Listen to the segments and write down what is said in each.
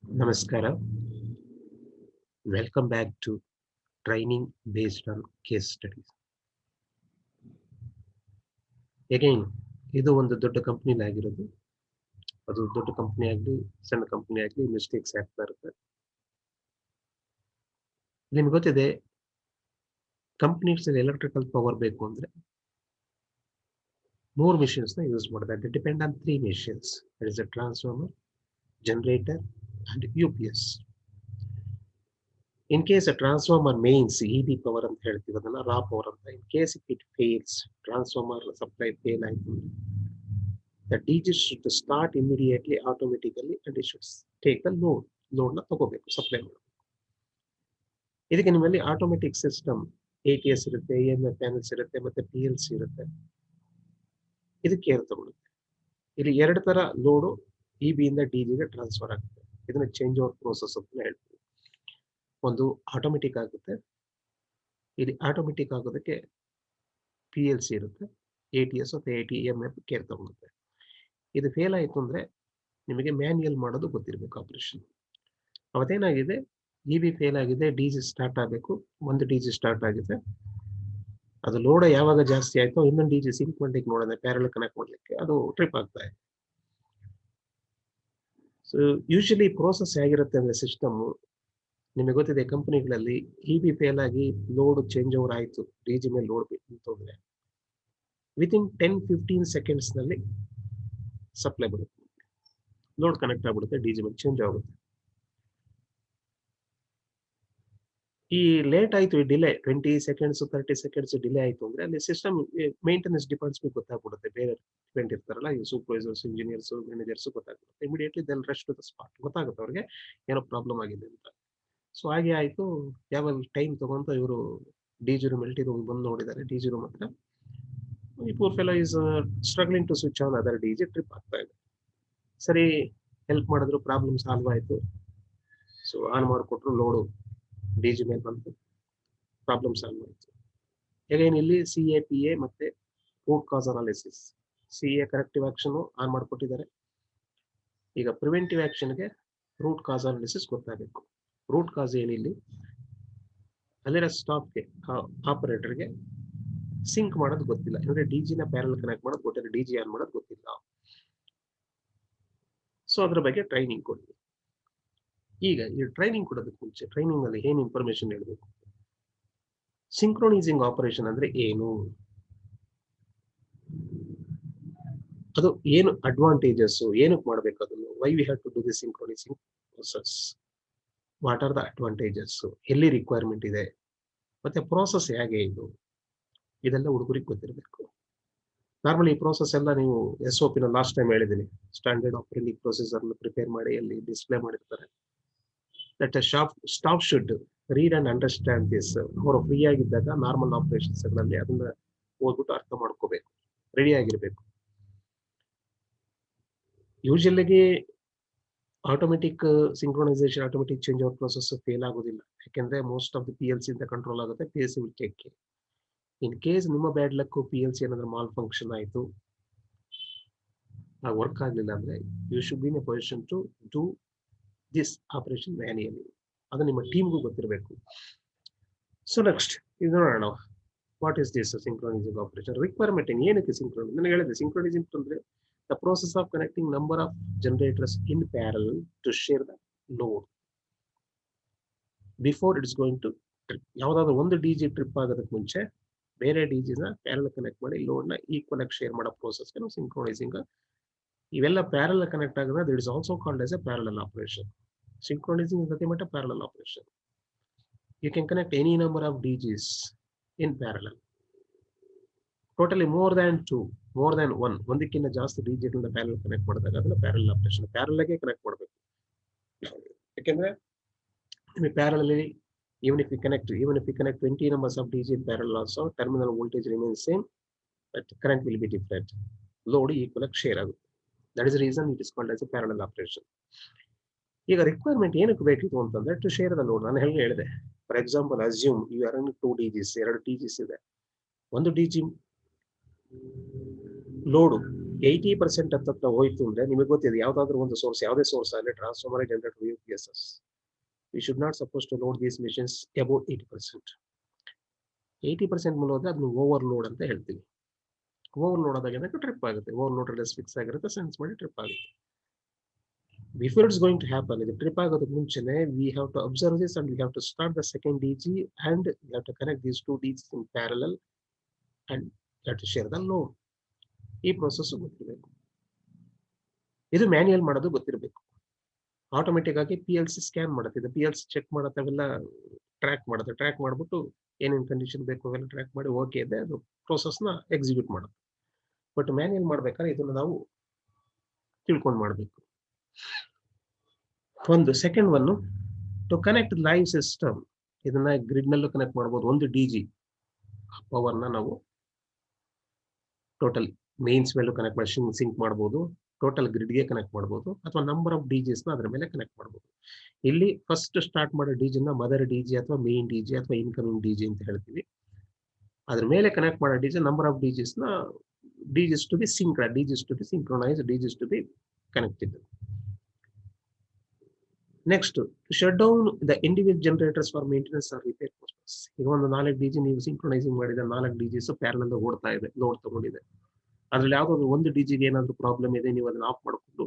Namaskara. Welcome back to training based on case studies. Again, ಇದು ಒಂದು ದೊಡ್ಡ ಕಂಪ್ನಿಲಿ ಆಗಿರೋದು. ಅದು ದೊಡ್ಡ ಕಂಪ್ನಿ ಆಗಲಿ ಸಣ್ಣ ಕಂಪ್ನಿ ಆಗಲಿ ಮಿಸ್ಟೇಕ್ಸ್ ಆಗ್ತಾ ಇರುತ್ತೆ. ನಿಮ್ಗೆ ಗೊತ್ತಿದೆ ಕಂಪ್ನೀಸ್ ಎಲೆಕ್ಟ್ರಿಕಲ್ ಪವರ್ ಬೇಕು ಅಂದ್ರೆ 3 ಮಿಷನ್ಸ್ ನ ಯೂಸ್ ಮಾಡ್ತಾರೆ. They depend on 3 machines. That is a transformer, generator and UPS. In case a transformer mains EB power ಅಂತ ಹೇಳ್ತೀವಿ, ಅದನ್ನ ರಾ ಪವರ್ ಅಂತ. In case if it fails, transformer supply fail ಆಯ್ತು, the DG should start immediately automatically and it should take the load. Load ನ ತಗೋಬೇಕು, supply ಮಾಡಬೇಕು. ಇದಕ್ಕೆ ನಿಮ್ಮಲ್ಲಿ ಆಟೋಮೆಟಿಕ್ ಸಿಸ್ಟಮ್ ATS ಇರುತ್ತೆ, EMF ಪ್ಯಾನಲ್ಸ್ ಇರುತ್ತೆ, ಮತ್ತೆ PLC ಇರುತ್ತೆ. ಇದು ಕೇರ್ ತಗೊಳುತ್ತೆ. ಇಲ್ಲಿ ಎರಡು ತರ ಲೋಡು EB ಇಂದ DG ಗೆ ಟ್ರಾನ್ಸ್ಫರ್ ಆಗುತ್ತೆ. ಇದನ್ನ ಚೇಂಜ್ ಓವರ್ ಪ್ರೋಸೆಸ್ ಅಂತ ಹೇಳ್ತೀವಿ. ಒಂದು ಆಟೋಮೆಟಿಕ್ ಆಗುತ್ತೆ. ಇಲ್ಲಿ ಆಟೋಮೆಟಿಕ್ ಆಗೋದಕ್ಕೆ PLC ಇರುತ್ತೆ, ATS ಅಥವಾ EMF ಕೇರ್ ತಗೊಳುತ್ತೆ. ಇದು ಫೇಲ್ ಆಯಿತು ಅಂದ್ರೆ ನಿಮಗೆ ಮ್ಯಾನ್ಯಲ್ ಮಾಡೋದು ಗೊತ್ತಿರಬೇಕು ಆಪರೇಷನ್. ಅವತ್ತೇನಾಗಿದೆ, EB ಫೇಲ್ ಆಗಿದೆ, DG ಸ್ಟಾರ್ಟ್ ಆಗಬೇಕು. ಒಂದು DG ಸ್ಟಾರ್ಟ್ ಆಗಿದೆ, ಅದು ಲೋಡ್ ಯಾವಾಗ ಜಾಸ್ತಿ ಆಯ್ತೋ ಇನ್ನೊಂದು DG ಸಿಂಕ್ ಮಾಡ್ಲಿಕ್ಕೆ ನೋಡೋಣ, ಪ್ಯಾರಲ್ ಕನೆಕ್ಟ್ ಮಾಡ್ಲಿಕ್ಕೆ ಅದು ಟ್ರಿಪ್ ಆಗ್ತಾ ಇದೆ. ಸೊ ಯೂಶಲಿ ಪ್ರೋಸೆಸ್ ಹೇಗಿರುತ್ತೆ ಅಂದ್ರೆ ಸಿಸ್ಟಮ್, ನಿಮಗೆ ಗೊತ್ತಿದೆ ಕಂಪನಿಗಳಲ್ಲಿ EB ಫೇಲ್ ಆಗಿ ಲೋಡ್ ಚೇಂಜ್ ಓವರ್ ಆಯಿತು, DG ಮೇಲೆ ಲೋಡ್ ಅಂತಂದ್ರೆ ವಿತಿನ್ 10-15 ಸೆಕೆಂಡ್ಸ್ ನಲ್ಲಿ ಸಪ್ಲೈ ಬರುತ್ತೆ, ಲೋಡ್ ಕನೆಕ್ಟ್ ಆಗ್ಬಿಡುತ್ತೆ, DG ಮೇಲೆ ಚೇಂಜ್ ಆಗುತ್ತೆ. ಈ ಲೇಟ್ ಆಯ್ತು, ಈ ಡಿಲೇ 20 ಸೆಕೆಂಡ್ಸ್ 30 ಸೆಕೆಂಡ್ಸ್ ಡಿಲೇ ಆಯ್ತು ಅಂದ್ರೆ ಅಲ್ಲಿ ಸಿಸ್ಟಮ್ ಮೇಂಟೆನೆನ್ಸ್ ಡಿಪಾರ್ಟ್ಮೆಂಟ್ ಗೊತ್ತಾಗ್ಬಿಡುತ್ತೆ. ಬೇರೆ ಡಿಪೆಂಡ್ ಇರ್ತಾರಲ್ಲ, ಈ ಸೂಪರ್ವೈಸರ್ಸ್, ಇಂಜಿನಿಯರ್ಸ್, ಮ್ಯಾನೇಜರ್ಸ್ ಗೊತ್ತಾಗ್ಬಿಡುತ್ತೆ. Immediately they'll rush to the spot, ಗೊತ್ತಾಗುತ್ತೆ ಅವ್ರಿಗೆ ಏನೋ ಪ್ರಾಬ್ಲಮ್ ಆಗಿದೆ ಅಂತ. ಸೊ ಹಾಗೆ ಆಯ್ತು, ಯಾವಾಗ ಟೈಮ್ ತಗೊಂತ ಇವರು DG ರೂಮ್ LT ರೂಮ್ ಬಂದು ನೋಡಿದ್ದಾರೆ. DG ರೂಮ್ ಹತ್ರ ಈ poor fellow is struggling to switch on other DG, trip ಆಗ್ತಾ ಇದೆ. ಸರಿ, ಹೆಲ್ಪ್ ಮಾಡಿದ್ರು, ಪ್ರಾಬ್ಲಮ್ ಸಾಲ್ವ್ ಆಯ್ತು. ಸೊ ಆನ್ ಮಾಡಿಕೊಟ್ರು, ಲೋಡು DG ಮೇಲೆ ಬಂತು, ಪ್ರಾಬ್ಲಮ್ ಸಾಲ್ವ್ ಆಯಿತು. ಅಗೇನ್ ಇಲ್ಲಿ CAPA ಮತ್ತೆ root cause analysis. CA corrective action on ಮಾಡಿಕೊಟ್ಟಿದ್ದಾರೆ. ಈಗ ಪ್ರಿವೆಂಟಿವ್ ಆಕ್ಷನ್ಗೆ ರೂಟ್ ಕಾಸ್ ಅನಾಲಿಸಿಸ್ ಗೊತ್ತಾಗಬೇಕು. ರೂಟ್ ಕಾಸ್ ಏನಿಲ್ಲಿ, ಅಲ್ಲಿರೋ ಸ್ಟಾಪ್ಗೆ ಆಪರೇಟರ್ಗೆ ಸಿಂಕ್ ಮಾಡೋದು ಗೊತ್ತಿಲ್ಲ, ಅಂದ್ರೆ DG ನ ಪ್ಯಾರಲ್ ಕನೆಕ್ಟ್ ಮಾಡೋದು ಗೊತ್ತಿಲ್ಲ, DG ಆನ್ ಮಾಡೋದು ಗೊತ್ತಿಲ್ಲ. ಸೊ ಅದ್ರ ಬಗ್ಗೆ ಟ್ರೈನಿಂಗ್ ಕೊಡಿ. ಈಗ ಈ ಟ್ರೈನಿಂಗ್ ಕೊಡೋದಕ್ಕೆ ಮುಂಚೆ ಟ್ರೈನಿಂಗ್ ಅಲ್ಲಿ ಏನು ಇನ್ಫಾರ್ಮೇಶನ್ ಹೇಳಬೇಕು, ಸಿಂಕ್ರೊನೈಸಿಂಗ್ ಆಪರೇಷನ್ ಅಂದ್ರೆ ಏನು, ಅದು ಏನು ಅಡ್ವಾಂಟೇಜಸ್, ಏನಕ್ಕೆ ಮಾಡಬೇಕು ಅದನ್ನು, why we have to do the synchronising process, what are the advantages, ಎಲ್ಲಿ ರಿಕ್ವೈರ್ಮೆಂಟ್ ಇದೆ, ಮತ್ತೆ ಪ್ರೋಸೆಸ್ ಹೇಗೆ ಇದು, ಇದೆಲ್ಲ ಹುಡುಗರಿಗೆ ಗೊತ್ತಿರಬೇಕು. ನಾರ್ಮಲಿ ಈ ಪ್ರೋಸೆಸ್ ಎಲ್ಲ ನೀವು SOP ನ ಲಾಸ್ಟ್ ಟೈಮ್ ಹೇಳಿದ್ದೀನಿ, ಸ್ಟ್ಯಾಂಡರ್ಡ್ ಆಪರೇಟಿಂಗ್ ಪ್ರೊಸೀಜರ್ ಪ್ರಿಪೇರ್ ಮಾಡಿ ಅಲ್ಲಿ ಡಿಸ್ಪ್ಲೇ ಮಾಡಿರ್ತಾರೆ. That staff should read and understand this. ಅವರು ಫ್ರೀ ಆಗಿದ್ದಾಗ ನಾರ್ಮಲ್ ಆಪರೇಷನ್ಸ್ ಗಳಲ್ಲಿ ಅದನ್ನ ಓದ್ಬಿಟ್ಟು ಅರ್ಥ ಮಾಡ್ಕೋಬೇಕು, ರೆಡಿ ಆಗಿರ್ಬೇಕು. ಯೂಶಲಿಗೆ automatic synchronisation, automatic change over process fail ಆಗೋದಿಲ್ಲ, ಯಾಕೆಂದ್ರೆ ಮೋಸ್ಟ್ ಆಫ್ ದಿ PLC ಇಂದ ಕಂಟ್ರೋಲ್ ಆಗುತ್ತೆ. PLC will take care. In case ನಿಮ್ಮ ಬ್ಯಾಡ್ ಲಕ್ PLC ಏನಾದ್ರೂ ಮಾಲ್ ಫಂಕ್ಷನ್ ಆಯಿತು, ವರ್ಕ್ ಆಗಲಿಲ್ಲ ಅಂದ್ರೆ you should be in a position to do this operation manually. ಅದು ನಿಮ್ಮ ಟೀಮ್ಗೂ ಗೊತ್ತಿರಬೇಕು. ಸೊ ನೆಕ್ಸ್ಟ್ ಇದು ನೋಡೋಣ, what is this synchronising operation, requirement ಏನಕ್ಕೆ ಸಿಂಕ್ರೊನೈಸ್. ನಾನು ಹೇಳಿದೆ ಸಿಂಕ್ರೊನೈಸಿಂಗ್ ಅಂದ್ರೆ the process of connecting number of generators in parallel to share the load before it is going to trip. ಯಾವುದಾದ್ರೂ ಒಂದು DG ಟ್ರಿಪ್ ಆಗೋದಕ್ಕೆ ಮುಂಚೆ ಬೇರೆ DG ನ ಪ್ಯಾರಲ್ ಕನೆಕ್ಟ್ ಮಾಡಿ ಲೋಡ್ ನ ಈಕ್ವಲ್ ಆಗಿ ಶೇರ್ ಮಾಡೋ ಪ್ರೋಸೆಸ್ ನಾವು ಸಿಂಕ್ರೊನೈಸಿಂಗ್. ಇವೆಲ್ಲ ಪ್ಯಾರಲ್ ಕನೆಕ್ಟ್ ಆಗೋದ್ರೆ that is also called as a parallel operation. Synchronising is nothing but a parallel operation. You can connect any number of DGs in parallel. Totally more than one, ಒಂದಕ್ಕಿಂತ ಜಾಸ್ತಿ DG parallel connect ಮಾಡಿದಾಗ ಅದನ್ನ parallel operation. ಪ್ಯಾರಲ್ಗೆ connect ಮಾಡಬೇಕು, ಯಾಕೆಂದ್ರೆ ನಿಮಗೆ parallel even if you connect 20 numbers of DG in parallel also, terminal voltage remains same, but current will be different. Load equal ಆಗಿ share ಆಗುತ್ತೆ. That is the reason it is called as a parallel operation. ಈಗ requirement ಏನಕ್ಕೆ ಬೇಕಿತ್ತು ಅಂತಂದ್ರೆ to share the load. ನಾನು ಹೇಳಿದೆ, for example assume you are in 2 DGs, 2 DGs ಇದೆ. ಒಂದು DG ಲೋಡು 80% ಹತ್ತತ್ರ ಹೋಯ್ತು ಅಂದ್ರೆ ನಿಮಗೆ ಗೊತ್ತಿದೆ ಯಾವ್ದಾದ್ರು ಒಂದು ಸೋರ್ಸ್, ಯಾವುದೇ ಸೋರ್ಸ್ ಆಗಲಿ, transformer, generator, UPSs, we should not supposed to load these machines above 80%. 80% ಮೇಲೆ ಹೋದ್ರೆ ಅದನ್ನ ಓವರ್ಲೋಡ್ ಅಂತ ಹೇಳ್ತೀವಿ. ಓವರ್ಲೋಡ್ ಆದಾಗ ಏನಕ್ಕೆ ಟ್ರಿಪ್ ಆಗುತ್ತೆ, ಓವರ್ಲೋಡ್ ರೆಸ್ ಫಿಕ್ಸ್ ಆಗಿರುತ್ತೆ, ಸೆನ್ಸ್ ಮಾಡಿ ಟ್ರಿಪ್ ಆಗುತ್ತೆ. Before it's going to happen, ಇದು ಟ್ರಿಪ್ ಆಗೋದಕ್ಕೆ ಮುಂಚೆನೆ we have to observe this and we have to start the second DG and we have to connect these two DGs in parallel and we have to share the load. ಈ process ಗೊತ್ತಿರಬೇಕು. ಇದು manual ಮಾಡೋದು ಗೊತ್ತಿರಬೇಕು. Automatic ಆಗಿ PLC scan ಮಾಡುತ್ತೆ, ಇದು PLC check ಮಾಡುತ್ತೆ, ಅವೆಲ್ಲ ಟ್ರ್ಯಾಕ್ ಮಾಡುತ್ತೆ. ಟ್ರ್ಯಾಕ್ ಮಾಡಿಬಿಟ್ಟು ಏನೇನು ಕಂಡೀಷನ್ ಬೇಕು ಅವೆಲ್ಲ ಟ್ರ್ಯಾಕ್ ಮಾಡಿ ಓಕೆ ಇದೆ ಅದು ಪ್ರೋಸೆಸ್ನ ಎಕ್ಸಿಕ್ಯೂಟ್ ಮಾಡುತ್ತೆ. ಬಟ್ ಮ್ಯಾನ್ಯಲ್ ಮಾಡ್ಬೇಕಾದ್ರೆ ಇದನ್ನು ನಾವು ತಿಳ್ಕೊಂಡು ಮಾಡಬೇಕು. ಒಂದು second one to connect live system, ಇದನ್ನ ಗ್ರಿಡ್ ನಲ್ಲೂ ಕನೆಕ್ಟ್ ಮಾಡ್ಬೋದು. ಒಂದು DG ಪವರ್ನ ನಾವು ಟೋಟಲ್ ಮೇನ್ಸ್ ಮೇಲೂ ಕನೆಕ್ಟ್ ಮಾಡಿ ಸಿಂಕ್ ಮಾಡ್ಬೋದು, ಟೋಟಲ್ ಗ್ರಿಡ್ಗೆ ಕನೆಕ್ಟ್ ಮಾಡ್ಬೋದು, ಅಥವಾ ನಂಬರ್ ಆಫ್ DGಸ್ನ ಅದ್ರ ಮೇಲೆ ಕನೆಕ್ಟ್ ಮಾಡ್ಬೋದು. ಇಲ್ಲಿ ಫಸ್ಟ್ ಸ್ಟಾರ್ಟ್ ಮಾಡೋ DGನ ಮದರ್ DG ಅಥವಾ ಮೇನ್ DG ಅಥವಾ ಇನ್ಕಮಿಂಗ್ DG ಅಂತ ಹೇಳ್ತೀವಿ. ಅದ್ರ ಮೇಲೆ ಕನೆಕ್ಟ್ ಮಾಡೋ DG ನಂಬರ್ ಆಫ್ DGಸ್ನ DGs to be synced, DGs to be synchronized, DGs to be connected. Next, to shut down the individual generators for maintenance or repair purpose. ಈಗ ಒಂದು 4 DG ನೀವು synchronising ಮಾಡಿದ 4 DGs ಪ್ಯಾರಲಲ್ ಓಡ್ತಾ ಇದೆ, load ತಗೊಂಡಿದೆ. ಅದ್ರಲ್ಲಿ ಯಾವುದಾದ್ರು ಒಂದು DGಗೆ ಏನಾದರೂ ಪ್ರಾಬ್ಲಮ್ ಇದೆ, ನೀವು ಅದನ್ನ ಆಫ್ ಮಾಡಿಕೊಂಡು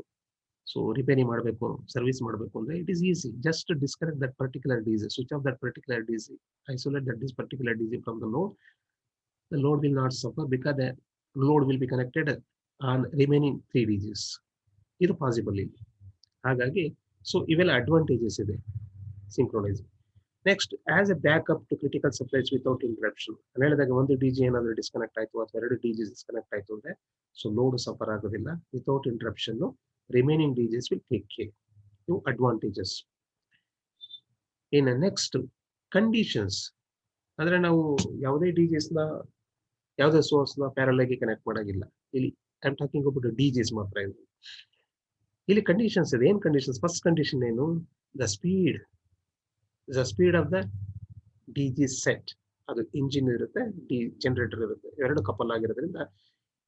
ಸೊ ರಿಪೇರಿ ಮಾಡಬೇಕು, ಸರ್ವಿಸ್ ಮಾಡಬೇಕು ಅಂದ್ರೆ it is easy. Just disconnect that particular DG, switch off that particular DG, isolate that this particular DG from the load. The load will not suffer because the load will be connected on remaining 3 DGs. ಇದು possible ಇಲ್ಲಿ. ಹಾಗಾಗಿ so ಇವೆಲ್ಲ advantages ಇದೆ synchronising. Next, as a backup to critical supplies without interruption. ನಾನು ಹೇಳಿದಾಗ ಒಂದು DG ಏನಾದರೂ disconnect ಆಯಿತು ಅಥವಾ 2 DG ಡಿಸ್ಕನೆಕ್ಟ್ ಆಯಿತು ಅಂದರೆ ಸೊ ಲೋಡ್ ಸಫರ್ ಆಗೋದಿಲ್ಲ. Without interruption remaining DGs will take care. ಇವು ಅಡ್ವಾಂಟೇಜಸ್. ಇನ್ನು ನೆಕ್ಸ್ಟ್ ಕಂಡೀಷನ್ಸ್ ಅಂದರೆ ನಾವು ಯಾವುದೇ DGಸ್ನ ಯಾವುದೇ ಸೋರ್ಸ್ನ ಪ್ಯಾರಲ್ ಆಗಿ ಕನೆಕ್ಟ್ ಮಾಡೋಂಗಿಲ್ಲ. ಇಲ್ಲಿ I am talking about DGs ಮಾತ್ರ. ಇದು ಇಲ್ಲಿ ಕಂಡೀಷನ್ಸ್ ಇದೆ. ಏನು ಕಂಡೀಷನ್ಸ್? ಫಸ್ಟ್ ಕಂಡೀಷನ್ ಏನು? The speed of the DG set. ಅದು ಇಂಜಿನ್ ಇರುತ್ತೆ, ಜನರೇಟರ್ ಇರುತ್ತೆ, ಎರಡು ಕಪಲ್ ಆಗಿರೋದ್ರಿಂದ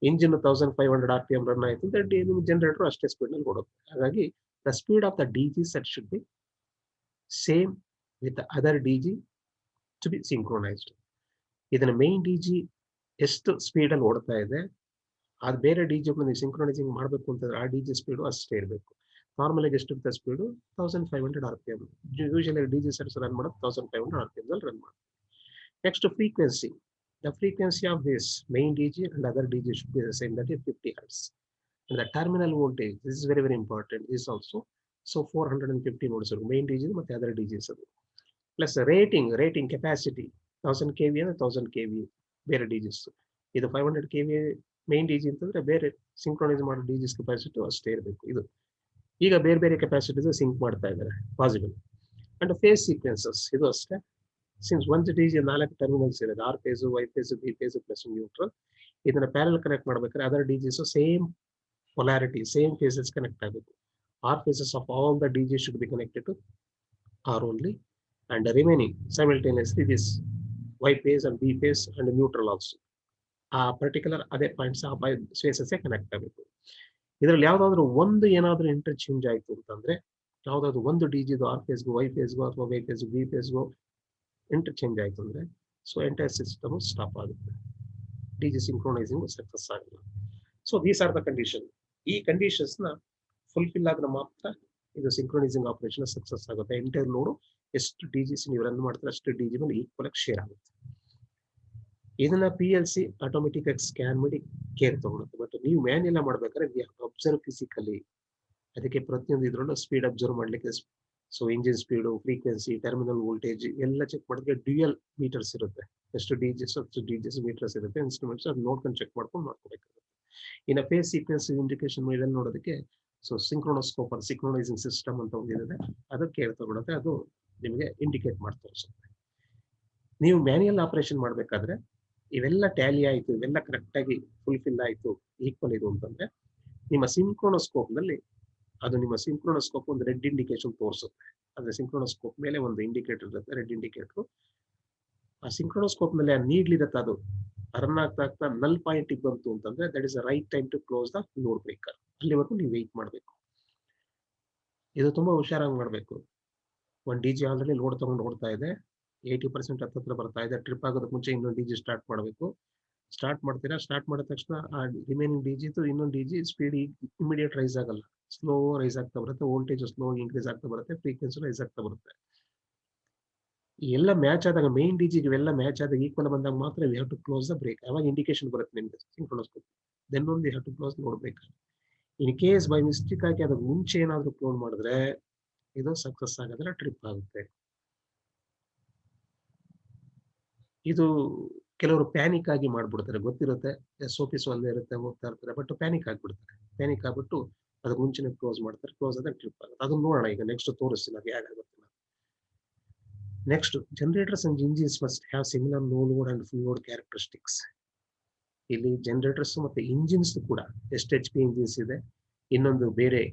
ಇಂಜಿನ್ 1500 RPM ರನ್ ಆಯಿತು ಅಂದ್ರೆ ನಿಮ್ಮ ಜನರೇಟರ್ ಅಷ್ಟೇ ಸ್ಪೀಡ್ ನಲ್ಲಿ ಓಡುತ್ತೆ. ಹಾಗಾಗಿ the speed of the DG set should be same with the other DG to be synchronized. ಇದನ್ನ ಮೇನ್ DG ಎಷ್ಟು ಸ್ಪೀಡ್ ಅಲ್ಲಿ ಓಡ್ತಾ ಇದೆ, ಅದು ಬೇರೆ DG ನೀವು ಸಿಂಕ್ರೊನೈಸಿಂಗ್ ಮಾಡಬೇಕು ಅಂತಂದ್ರೆ ಆ DG ಸ್ಪೀಡು ಅಷ್ಟೇ ಇರಬೇಕು. ನಾರ್ಮಲ್ ಆಗಿ ಎಷ್ಟಿರುತ್ತೆ speed? 1500 RPM. Usually DG sets run ಮಾಡೋದು 1500 RPM ಅಲ್ಲಿ ರನ್ ಮಾಡುತ್ತೆ. Next frequency. The frequency of this main DG and other DG should be the same, that is 50 Hz. And the terminal voltage, this is very important, is also so 450 volts. Main DG and other DGs. Plus rating capacity 1000 kVA and 1000 kVA ಬೇರೆ DGs. ಇದು 500 kVA main DG ಅಂತಂದ್ರೆ ಬೇರೆ synchronise ಮಾಡೋ DGs capacity ಅಷ್ಟೇ ಇರಬೇಕು. ಇದು ಈಗ ಬೇರೆ ಕೆಪಾಸಿಟೀಸ್ ಸಿಂಕ್ ಮಾಡ್ತಾ ಇದ್ದಾರೆ, ಪಾಸಿಬಲ್. ಅಂಡ್ ಫೇಸ್ ಸೀಕ್ವೆನ್ಸಸ್ ಇದು ಅಷ್ಟೇ. ಸಿನ್ಸ್ ಒಂದು DG 4 ಟರ್ಮಿನಲ್ಸ್ ಇರೋದು, R phase, Y phase, B phase plus neutral. ಇದನ್ನ ಪ್ಯಾರಲ್ ಕನೆಕ್ಟ್ ಮಾಡ್ಬೇಕಾದ್ರೆ other DGs same polarity, same phases connect ಆಗಬೇಕು. R phases of all the DGs should be connected to R only, and the remaining simultaneously this Y phase and B phase and neutral also. ಆ particular ಅದೇ points ಆ ಫೇಸಸ್ಸೇ connect ಆಗಬೇಕು. ಇದರಲ್ಲಿ ಯಾವುದಾದ್ರೂ ಒಂದು ಏನಾದರೂ interchange ಆಯಿತು ಅಂತಂದ್ರೆ, ಯಾವುದಾದ್ರು ಒಂದು DGದು R phaseಗೂ Y phaseಗೂ ಅಥವಾ Y phase B phaseಗೂ ಇಂಟರ್ಚೇಂಜ್ ಆಯಿತು ಅಂದರೆ ಸೊ ಎಂಟೈರ್ ಸಿಸ್ಟಮ್ ಸ್ಟಾಪ್ ಆಗುತ್ತೆ, DG ಸಿಂಕ್ರೊನೈಸಿಂಗ್ ಸಕ್ಸಸ್ ಆಗಲ್ಲ. So these are the condition. ಈ ಕಂಡೀಷನ್ಸ್ನ ಫುಲ್ಫಿಲ್ ಆದ್ರೆ ಮಾತ್ರ ಇದು ಸಿಂಕ್ರೊನೈಸಿಂಗ್ ಆಪರೇಷನ್ ಸಕ್ಸಸ್ ಆಗುತ್ತೆ. ಎಂಟೈರ್ ಲೋಡು ಎಷ್ಟು DGs ನೀವು ರನ್ ಮಾಡ್ತಾರೆ ಅಷ್ಟು DG ಮೇಲೆ ಈಕ್ವಲ್ ಆಗಿ ಶೇರ್ ಆಗುತ್ತೆ. ಇದನ್ನ PLC ಆಟೋಮೆಟಿಕ್ ಆಗಿ ಸ್ಕ್ಯಾನ್ ಮಾಡಿ ಕೇರ್ ತಗೊಳುತ್ತೆ. ಬಟ್ ನೀವು ಮ್ಯಾನ್ಯಲ್ ಮಾಡ್ಬೇಕಾದ್ರೆ we have to observe physically. ಅದಕ್ಕೆ ಪ್ರತಿಯೊಂದು ಇದ್ರಲ್ಲೂ ಸ್ಪೀಡ್ ಅಬ್ಸರ್ವ್ ಮಾಡ್ಲಿಕ್ಕೆ so engine speed, frequency, terminal voltage ಎಲ್ಲ ಚೆಕ್ ಮಾಡೋದಕ್ಕೆ ಡ್ಯೂಯಲ್ ಮೀಟರ್ಸ್ ಇರುತ್ತೆ. ಎಷ್ಟು DGs ಮೀಟರ್ಸ್ ಇರುತ್ತೆ, ಇನ್ಸ್ಟ್ರೂಮೆಂಟ್ಸ್ ಅದು ನೋಡ್ಕೊಂಡು ಚೆಕ್ ಮಾಡ್ಕೋಬೇಕಾಗುತ್ತೆ. ಇನ್ನು ಫೇಸ್ ಸೀಕ್ವೆನ್ಸ್ ಇಂಡಿಕೇಶನ್ ಇದನ್ನು ನೋಡೋದಕ್ಕೆ ಸೊ ಸಿಂಕ್ರೋನೋಸ್ಕೋಪ್ ಅದು ಸಿಂಕ್ರೊನೈಸಿಂಗ್ ಸಿಸ್ಟಮ್ ಅಂತ ಒಂದಿದೆ, ಅದಕ್ಕೆ ಕೇರ್ ತಗೊಳುತ್ತೆ, ಅದು ನಿಮಗೆ ಇಂಡಿಕೇಟ್ ಮಾಡ್ತಾ ತೋರಿಸುತ್ತೆ. ನೀವು ಮ್ಯಾನ್ಯಲ್ ಆಪರೇಷನ್ ಮಾಡಬೇಕಾದ್ರೆ ಇವೆಲ್ಲ ಟ್ಯಾಲಿ ಆಯಿತು, ಇವೆಲ್ಲ ಕರೆಕ್ಟಾಗಿ ಫುಲ್ಫಿಲ್ ಆಯಿತು, ಈಕ್ವಲ್ ಇದು ಅಂತಂದ್ರೆ ನಿಮ್ಮ ಸಿಂಕ್ರೋನೋಸ್ಕೋಪ್ನಲ್ಲಿ ಅದು ನಿಮ್ಮ ಸಿಂಕ್ರೋನೋಸ್ಕೋಪ್ ಒಂದು ರೆಡ್ ಇಂಡಿಕೇಶನ್ ತೋರಿಸುತ್ತೆ. ಅಂದ್ರೆ ಸಿಂಕ್ರೋನೋಸ್ಕೋಪ್ ಮೇಲೆ ಒಂದು ಇಂಡಿಕೇಟರ್ ಇರುತ್ತೆ, ರೆಡ್ ಇಂಡಿಕೇಟರ್. ಆ ಸಿಂಕ್ರೋನೋಸ್ಕೋಪ್ ಮೇಲೆ ಆ ನೀಡ್ಲಿರುತ್ತೆ, ಅದು ರನ್ ಆಗ್ತಾ ಆಗ್ತಾ ನಲ್ ಪಾಯಿಂಟ್ ಬಂತು ಅಂತಂದ್ರೆ that is the right time to close the load breaker. ಅಲ್ಲಿವರೆಗೂ ನೀವು ವೆಯ್ಟ್ ಮಾಡಬೇಕು. ಇದು ತುಂಬಾ ಹುಷಾರಾಗಿ ಮಾಡಬೇಕು. ಒಂದು ಡಿ ಜಿ ಆಲ್ರೆಡಿ ಲೋಡ್ ತಗೊಂಡು ಓಡ್ತಾ ಇದೆ, 80% ಹತ್ತತ್ರ ಬರ್ತಾ ಇದೆ. ಟ್ರಿಪ್ ಆಗೋದಕ್ಕೆ ಮುಂಚೆ ಇನ್ನೊಂದು ಡಿ ಜಿ ಸ್ಟಾರ್ಟ್ ಮಾಡಬೇಕು. ಸ್ಟಾರ್ಟ್ ಮಾಡ್ತೀರಾ, ಸ್ಟಾರ್ಟ್ ಮಾಡಿದ ತಕ್ಷಣ ಆ ರಿಮೈನಿಂಗ್ ಡಿ ಜಿದು ಇನ್ನೊಂದು D G speed immediate rise ಆಗಲ್ಲ, ಸ್ಲೋ ರೈಸ್ ಆಗ್ತಾ ಬರುತ್ತೆ. ವೋಲ್ಟೇಜ್ ಸ್ಲೋ ಇನ್ಕ್ರೀಸ್ ಆಗ್ತಾ ಬರುತ್ತೆ, ಫ್ರೀಕ್ವೆನ್ಸಿ ರೈಸ್ ಆಗ್ತಾ ಬರುತ್ತೆ. ಎಲ್ಲ ಮ್ಯಾಚ್ ಆದಾಗ, ಮೇನ್ ಡಿ ಜಿಗೆ ಇವೆಲ್ಲ ಮ್ಯಾಚ್ ಆದಾಗ ಈಕ್ವಲ್ ಬಂದಾಗ ಮಾತ್ರ we have to close the break. ಅವಾಗ ಇಂಡಿಕೇಶನ್ ಬರುತ್ತೆ ನಿಮಗೆ synchronise. Then only we have to close load break. In case by mistake ಆಗಿ ಅದಕ್ಕೆ ಮುಂಚೆ ಏನಾದರೂ ಕ್ಲೋಸ್ ಮಾಡಿದ್ರೆ ಇದು ಸಕ್ಸಸ್ ಆಗೋದ್ರೆ ಟ್ರಿಪ್ ಆಗುತ್ತೆ. ಇದು ಕೆಲವರು ಪ್ಯಾನಿಕ್ ಆಗಿ ಮಾಡ್ಬಿಡ್ತಾರೆ, ಗೊತ್ತಿರುತ್ತೆ SOPs ಒಂದೇ ಇರುತ್ತೆ, ಹೋಗ್ತಾ ಇರ್ತಾರೆ, ಬಟ್ ಪ್ಯಾನಿಕ್ ಆಗ್ಬಿಡ್ತಾರೆ. ಪ್ಯಾನಿಕ್ ಆಗ್ಬಿಟ್ಟು ಅದಕ್ಕೆ ಮುಂಚೆನೆ ಕ್ಲೋಸ್ ಮಾಡ್ತಾರೆ, ಕ್ಲೋಸ್ ಆದಾಗ ಟ್ರಿಪ್ ಆಗುತ್ತೆ. ಅದನ್ನ ನೋಡೋಣ ಈಗ ನೆಕ್ಸ್ಟ್ ತೋರಿಸ್ತೀನಿ ಅದು ಹೇಗಾಗುತ್ತೆ. Next, generators and engines must have similar no load and full load characteristics. ಇಲ್ಲಿ ಜನರೇಟರ್ಸ್ ಮತ್ತೆ ಇಂಜಿನ್ಸ್ ಕೂಡ ಎಷ್ಟು HP ಇಂಜಿನ್ಸ್ ಇದೆ, ಇನ್ನೊಂದು ಬೇರೆ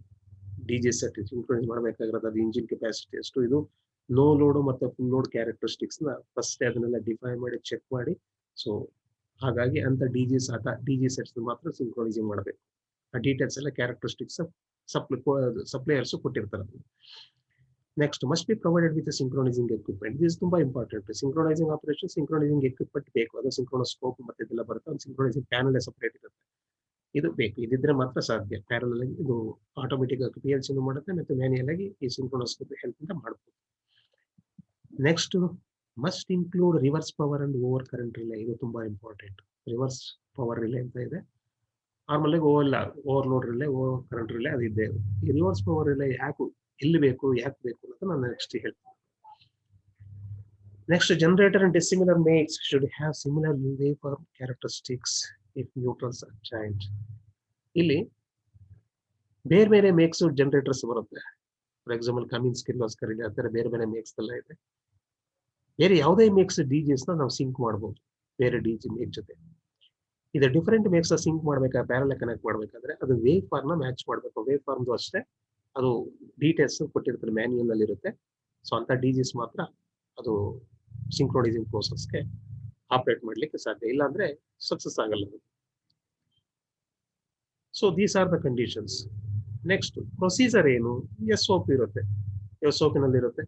DJ ಸೆಟ್ ಸಿಂಕ್ರೊನೈಸ್ ಮಾಡಬೇಕಾಗಿರೋದು ಅದು ಇಂಜಿನ್ ಕೆಪಾಸಿಟಿ ಎಷ್ಟು, ಇದು ನೋ ಲೋಡ್ ಮತ್ತೆ ಫುಲ್ ಲೋಡ್ ಕ್ಯಾರೆಕ್ಟರಿಸ್ಟಿಕ್ಸ್ ನ ಫಸ್ಟ್ ಅದನ್ನೆಲ್ಲ ಡಿಫೈನ್ ಮಾಡಿ ಚೆಕ್ ಮಾಡಿ. ಸೊ ಹಾಗಾಗಿ ಅಂತ DJ ಸೆಟ್ಸ್ ಮಾತ್ರ ಸಿಂಕ್ರೊನೈಸಿಂಗ್ ಮಾಡಬೇಕು. ಆ ಡೀಟೇಲ್ಸ್ ಎಲ್ಲ ಕ್ಯಾರೆಕ್ಟರಿಸ್ಟಿಕ್ಸ್ ಸಪ್ಲೈಯರ್ಸ್ ಕೊಟ್ಟಿರ್ತಾರೆ. Next, must be provided with synchronising equipment. This ತುಂಬಾ important. Synchronising operation synchronising equipment ಬೇಕು. ಅದು ಸಿಂಕ್ರೊನೋಸ್ಕೋಪ್ ಮತ್ತೆ ಇದೆಲ್ಲ ಬರುತ್ತೆ, ಒಂದು ಸಿಂಕ್ರೊನೈಸಿಂಗ್ ಪ್ಯಾನಲ್ ಸಪರೇಟ್ ಇರುತ್ತೆ. ಇದು ಬೇಕು, ಇದಿದ್ರೆ ಮಾತ್ರ ಸಾಧ್ಯ. ಪ್ಯಾರಲಲ್ ಆಗಿ ಇದು ಆಟೋಮೆಟಿಕ್ ಆಗಿ PLC ಮಾಡುತ್ತೆ ಮತ್ತೆ ಮ್ಯಾನ್ಯಲ್ ಆಗಿ ಈ ಸಿಂಕ್ರೊನೋಸ್ಕೋಪ್ ಹೆಲ್ಪ್ ಇಂದ ಮಾಡಬಹುದು. Next, must include reverse power and over current relay. ಇದು ತುಂಬಾ ಇಂಪಾರ್ಟೆಂಟ್. ರಿವರ್ಸ್ ಪವರ್ ರಿಲೇ ಅಂತ ಇದೆ, ನಾರ್ಮಲ್ ಆಗಿ overload relay, over current relay ಅದು ಇದೆ. ಈ ರಿವರ್ಸ್ ಪವರ್ ರಿಲೇ ಎಲ್ಲಿ ಬೇಕು, ಯಾಕೆ ಬೇಕು ಅಂತ ನಾನು ನೆಕ್ಸ್ಟ್ ಹೇಳ್ತೀನಿ. Next, generator and dissimilar makes should have similar waveform characteristics if neutrals are change. ಇಲ್ಲಿ ಬೇರೆ ಬೇರೆ ಮೇಕ್ಸ್ ಜನರೇಟರ್ಸ್ ಬರುತ್ತೆ. ಫಾರ್ ಎಕ್ಸಾಂಪಲ್ ಕಮಿನ್ಸ್, ಕಿರ್ಲೋಸ್ಕರ್ ಇದೆ, ಆ ಥರ ಬೇರೆ ಬೇರೆ ಮೇಕ್ಸ್ ಎಲ್ಲ ಇದೆ. ಬೇರೆ ಯಾವುದೇ ಮೇಕ್ಸ್ DJs ನಾವು ಸಿಂಕ್ ಮಾಡ್ಬೋದು ಬೇರೆ DJ ಮೇಕ್ ಜೊತೆ. ಇದು ಡಿಫರೆಂಟ್ ಮೇಕ್ಸ್ ಸಿಂಕ್ ಮಾಡ್ಬೇಕಾದ್ರೆ, ಪ್ಯಾರಲ್ ಕನೆಕ್ಟ್ ಮಾಡ್ಬೇಕಾದ್ರೆ ಅದು ವೇವ್ ಫಾರ್ಮ್ ನ ಮ್ಯಾಚ್ ಮಾಡಬೇಕು. ವೇವ್ ಫಾರ್ಮ್ದು ಅಷ್ಟೇ, ಅದು ಡೀಟೇಲ್ಸ್ ಕೊಟ್ಟಿರ್ತಾರೆ, ಮ್ಯಾನ್ಯಲ್ ಅಲ್ಲಿ ಇರುತ್ತೆ. ಸೊ ಅಂತ DJs ಮಾತ್ರ ಅದು ಸಿಂಕ್ರೊನೈಸಿಂಗ್ ಪ್ರೋಸೆಸ್ಗೆ ಆಪರೇಟ್ ಮಾಡ್ಲಿಕ್ಕೆ ಸಾಧ್ಯ, ಇಲ್ಲ ಅಂದ್ರೆ ಸಕ್ಸಸ್ ಆಗಲ್ಲ. So these are the conditions. Next, procedure ಏನು? SOP ಇರುತ್ತೆ, SOP ನಲ್ಲಿ ಇರುತ್ತೆ.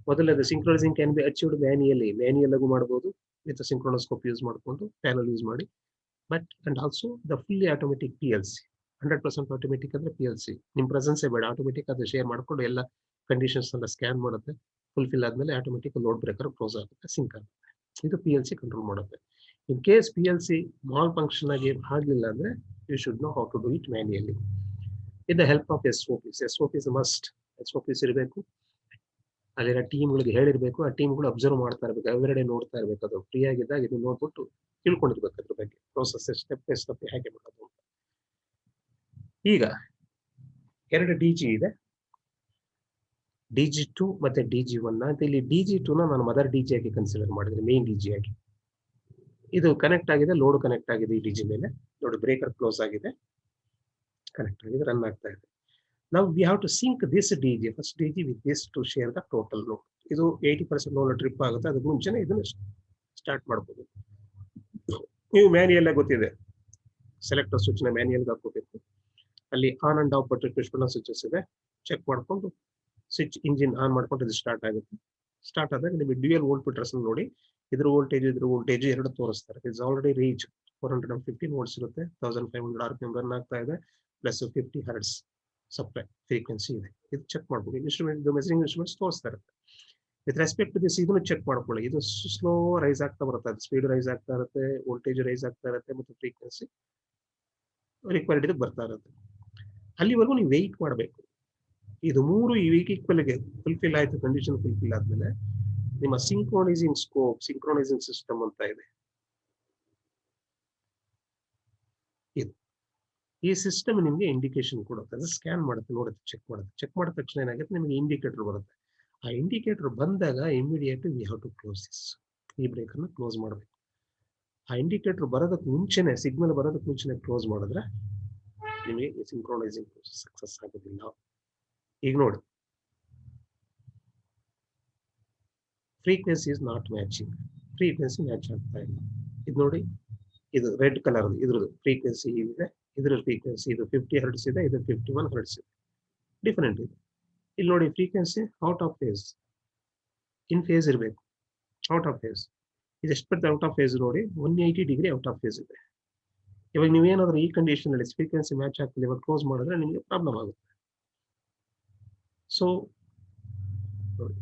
ಮೊದಲನೇದು, synchronising can be achieved manual ಆಗು ಮಾಡಬಹುದು ವಿತ್ ಸಿಂಕ್ರೊನೋಸ್ಕೋಪ್ ಯೂಸ್ ಮಾಡಿಕೊಂಡು, ಪ್ಯಾನಲ್ ಯೂಸ್ ಮಾಡಿ. But and also the fully automatic PLC, 100% automatic ಅಂದ್ರೆ PLC ನಿಮ್ಮ ಪ್ರೆಸೆನ್ಸ್ ಬೇಡ, ಆಟೋಮೆಟಿಕ್ ಅದು ಶೇರ್ ಮಾಡ್ಕೊಂಡು ಎಲ್ಲ ಕಂಡೀಷನ್ಸ್ ಎಲ್ಲ ಸ್ಕ್ಯಾನ್ ಮಾಡುತ್ತೆ. ಫುಲ್ಫಿಲ್ ಆದ್ಮೇಲೆ ಆಟೋಮೆಟಿಕ್ ಲೋಡ್ ಬ್ರೇಕರ್ ಕ್ಲೋಸ್ ಆಗುತ್ತೆ, ಸಿಂಕ್ ಆಗುತ್ತೆ. ಇದು PLC ಕಂಟ್ರೋಲ್ ಮಾಡುತ್ತೆ. In case PLC malfunction ಆಗಿ ಆಗಲಿಲ್ಲ ಅಂದ್ರೆ you should know how to do it manually with the help of SOPs. SOPs must. SOPs ಇರಬೇಕು, ಅಲ್ಲಿರೋ ಟೀಮ್ಗಳಿಗೆ ಹೇಳಿರ್ಬೇಕು, ಆ ಟೀಮ್ಗಳು ಅಬ್ಸರ್ವ್ ಮಾಡ್ತಾ ಇರ್ಬೇಕು, ಎವ್ರಿಡೇ ನೋಡ್ತಾ ಇರ್ಬೇಕು. ಅದು ಫ್ರೀ ಆಗಿದ್ದಾಗ ಇದು ನೋಡ್ಬಿಟ್ಟು ತಿಳ್ಕೊಂಡಿರ್ಬೇಕು ಅದ್ರ ಬಗ್ಗೆ, ಪ್ರೋಸೆಸ್ ಸ್ಟೆಪ್ ಬೈ ಸ್ಟೆಪ್ ಹೇಗೆ ಮಾಡೋದು ಅಂತ. ಈಗ 2 DG ಇದೆ, DG2 ಮತ್ತೆ DG1. ಅಂತ ಇಲ್ಲಿ DG2 ನಾನು ಮದರ್ DG ಆಗಿ ಕನ್ಸಿಡರ್ ಮಾಡಿದ್ರೆ, ಮೇನ್ DG ಆಗಿ. ಇದು ಕನೆಕ್ಟ್ ಆಗಿದೆ, ಲೋಡ್ ಕನೆಕ್ಟ್ ಆಗಿದೆ ಈ DG ಮೇಲೆ. ನೋಡಿ, ಬ್ರೇಕರ್ ಕ್ಲೋಸ್ ಆಗಿದೆ, ಕನೆಕ್ಟ್ ಆಗಿದೆ, ರನ್ ಆಗ್ತಾ ಇದೆ. Now we have to sync this DG, first DG with this to share the total load. ಇದು 80% ಲೋಡ್ ಟ್ರಿಪ್ ಆಗುತ್ತೆ, ಅದಕ್ಕೆ ಮುಂಚೆನೆ ಇದನ್ನ ಸ್ಟಾರ್ಟ್ ಮಾಡ್ಬೋದು. ನೀವು ಮ್ಯಾನ್ಯಲ್ ಗೊತ್ತಿದೆ, ಸೆಲೆಕ್ಟರ್ ಸ್ವಿಚ್ ನ ಮ್ಯಾನ್ಯಲ್ ಹಾಕೋಬೇಕು. ಅಲ್ಲಿ on and of button push button switches ಇದೆ, ಚೆಕ್ ಮಾಡ್ಕೊಂಡು ಸ್ವಿಚ್ ಇಂಜಿನ್ ಆನ್ ಮಾಡ್ಕೊಂಡು ಇದು ಸ್ಟಾರ್ಟ್ ಆಗುತ್ತೆ. ಸ್ಟಾರ್ಟ್ ಆದಾಗ ನಿಮಗೆ ಡ್ಯೂಯಲ್ ವೋಲ್ಟ್ ಮೀಟರ್ಸ್ ನೋಡಿ, ಇದ್ರ ವೋಲ್ಟೇಜ್ ಎರಡು ತೋರಿಸ್ತಾರೆ. ಇಟ್ಸ್ ಆಲ್ರೆಡಿ ರೀಚ್ 415 ವೋಲ್ಟ್ಸ್ ಇರುತ್ತೆ, 1500 RPM ರನ್ ಆಗ್ತಾ ಇದೆ, ಪ್ಲಸ್ 50 ಹರ್ಟ್ಸ್ ಸಪ್ಲೈ ಫ್ರೀಕ್ವೆನ್ಸಿ ಇದೆ. ಇದು ಚೆಕ್ ಮಾಡ್ಬೋದು. ಇನ್ಸ್ಟ್ರೂಮೆಂಟ್, ಮೆಜರಿಂಗ್ ಇನ್ಸ್ಟ್ರೂಮೆಂಟ್ಸ್ ತೋರಿಸ್ತಾ ಇರುತ್ತೆ. ವಿತ್ ರೆಸ್ಪೆಕ್ಟ್ ಟು ದಿಸ್ ಇದನ್ನು ಚೆಕ್ ಮಾಡ್ಕೊಳ್ಳಿ. ಇದು ಸ್ಲೋ ರೈಸ್ ಆಗ್ತಾ ಬರುತ್ತೆ, ಅದು ಸ್ಪೀಡ್ ರೈಸ್ ಆಗ್ತಾ ಇರುತ್ತೆ, ವೋಲ್ಟೇಜ್ ರೈಸ್ ಆಗ್ತಾ ಇರುತ್ತೆ, ಮತ್ತು ಫ್ರೀಕ್ವೆನ್ಸಿ ರಿಕ್ವೈರ್ಡ್ ಇದಕ್ಕೆ ಬರ್ತಾ ಇರುತ್ತೆ. ಅಲ್ಲಿವರೆಗೂ ನೀವು ವೆಯ್ಟ್ ಮಾಡಬೇಕು. ಇದು 3 ಈ ವೀಕ್ ಈಕ್ವಲ್ಗೆ ಫುಲ್ಫಿಲ್ ಆಯ್ತು, ಕಂಡೀಷನ್ ಫುಲ್ಫಿಲ್ ಆದ್ಮೇಲೆ ನಿಮ್ಮ ಸಿಂಕ್ರೊನೈಸಿಂಗ್ ಸ್ಕೋಪ್, ಸಿಂಕ್ರೊನೈಸಿಂಗ್ ಸಿಸ್ಟಮ್ ಅಂತ ಇದೆ. ಇದು ಈ ಸಿಸ್ಟಮ್ ನಿಮಗೆ ಇಂಡಿಕೇಶನ್ ಕೊಡುತ್ತೆ, ಅದು ಸ್ಕ್ಯಾನ್ ಮಾಡುತ್ತೆ, ನೋಡುತ್ತೆ, ಚೆಕ್ ಮಾಡಿದ ತಕ್ಷಣ ಏನಾಗುತ್ತೆ, ನಿಮಗೆ ಇಂಡಿಕೇಟರ್ ಬರುತ್ತೆ. ಆ ಇಂಡಿಕೇಟರ್ ಬಂದಾಗ immediate we have to close this, ಈ ಬ್ರೇಕರ್ನ ಕ್ಲೋಸ್ ಮಾಡಬೇಕು. ಆ ಇಂಡಿಕೇಟರ್ ಬರೋದಕ್ಕೆ ಮುಂಚೆನೆ, ಸಿಗ್ನಲ್ ಬರೋದಕ್ಕೆ ಮುಂಚೆನೆ ಕ್ಲೋಸ್ ಮಾಡಿದ್ರೆ ನಿಮಗೆ ಸಿಂಕ್ರೊನೈಸಿಂಗ್ ಸಕ್ಸಸ್ ಆಗೋದಿಲ್ಲ. ಈಗ ನೋಡಿ, frequency is not matching, frequency match ಆಗ್ತಾ ಇಲ್ಲ. ಇದು ನೋಡಿ, ಇದು ರೆಡ್ ಕಲರ್ ಇದ್ರದ್ದು ಫ್ರೀಕ್ವೆನ್ಸಿ ಇದೆ, ಇದ್ರ ಫ್ರೀಕ್ವೆನ್ಸಿ ಇದು 50 ಹರ್ಟ್ಸ್ ಇದೆ, ಇದು 51 ಹರ್ಟ್ಸ್ ಇದೆ, ಡಿಫರೆಂಟ್ ಇದೆ. ಇಲ್ಲಿ ನೋಡಿ frequency out of phase, in phase ಇರಬೇಕು, ಔಟ್ ಆಫ್ ಫೇಸ್. ಇದು ಎಷ್ಟು ಬರ್ತದೆ ಔಟ್ ಆಫ್ ಫೇಸ್ ನೋಡಿ, 180 ಡಿಗ್ರಿ ಔಟ್ ಆಫ್ ಫೇಸ್ ಇದೆ. ಇವಾಗ ನೀವೇನಾದ್ರೂ ಈ ಕಂಡೀಷನ್ ಅಲ್ಲಿ ಫ್ರೀಕ್ವೆನ್ಸಿ ಮ್ಯಾಚ್ ಆಗ್ತಿಲ್ಲ, ಇವಾಗ ಕ್ಲೋಸ್ ಮಾಡಿದ್ರೆ ನಿಮಗೆ ಪ್ರಾಬ್ಲಮ್ ಆಗುತ್ತೆ. ಸೊ ನೋಡಿ,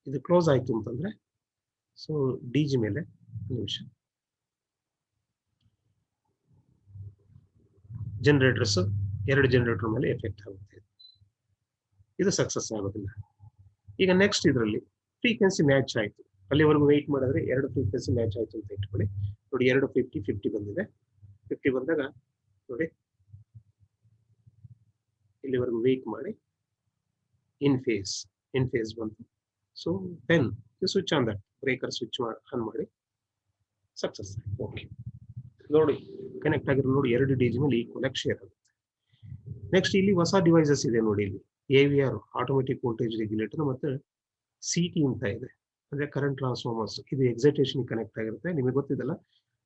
ಇದು ಕ್ಲೋಸ್ ಆಯ್ತು ಅಂತಂದ್ರೆ, ಸೊ ಡಿ ಜಿ ಮೇಲೆ ನಿಮಿಷ ಜನರೇಟರ್ಸ್, 2 ಜನರೇಟರ್ ಮೇಲೆ ಎಫೆಕ್ಟ್ ಆಗುತ್ತೆ, ಇದು ಸಕ್ಸಸ್ ಆಗೋದಿಲ್ಲ. ಈಗ ನೆಕ್ಸ್ಟ್ ಇದರಲ್ಲಿ ಫ್ರೀಕ್ವೆನ್ಸಿ ಮ್ಯಾಚ್ ಆಯ್ತು, ಅಲ್ಲಿವರೆಗೂ ವೆಯ್ಟ್ ಮಾಡಿದ್ರೆ 2 ಫ್ರೀಕ್ವೆನ್ಸಿ ಮ್ಯಾಚ್ ಆಯ್ತು ಅಂತ ಇಟ್ಕೊಳ್ಳಿ. ನೋಡಿ 2 50 ಬಂದಿದೆ, 50 ಬಂದಾಗ ನೋಡಿ ಇಲ್ಲಿವರೆಗೂ ವೆಯ್ಟ್ ಮಾಡಿ, ಇನ್ ಫೇಸ್ ಬಂತು. So then switch on that breaker switch on ಮಾಡಿ, ಸಕ್ಸಸ್. ಓಕೆ ನೋಡಿ ಕನೆಕ್ಟ್ ಆಗಿರೋ ನೋಡಿ 2 ಡಿ ಜಿ ಮೇಲೆ ಈಕ್ವಲ್ ಆಗಿ ಶೇರ್ ಆಗುತ್ತೆ. ನೆಕ್ಸ್ಟ್ ಇಲ್ಲಿ ಹೊಸ ಡಿವೈಸಸ್ ಇದೆ ನೋಡಿ, ಇಲ್ಲಿ AVR ಆಟೋಮೆಟಿಕ್ ವೋಲ್ಟೇಜ್ ರೆಗ್ಯುಲೇಟರ್ ಮತ್ತೆ CT ಅಂತ ಇದೆ, ಅಂದ್ರೆ ಕರೆಂಟ್ ಟ್ರಾನ್ಸ್ಫಾರ್ಮರ್ಸ್. ಇದು ಎಕ್ಸೈಟೇಷನ್ ಕನೆಕ್ಟ್ ಆಗಿರುತ್ತೆ. ನಿಮಗೆ ಗೊತ್ತಿದಲ್ಲ,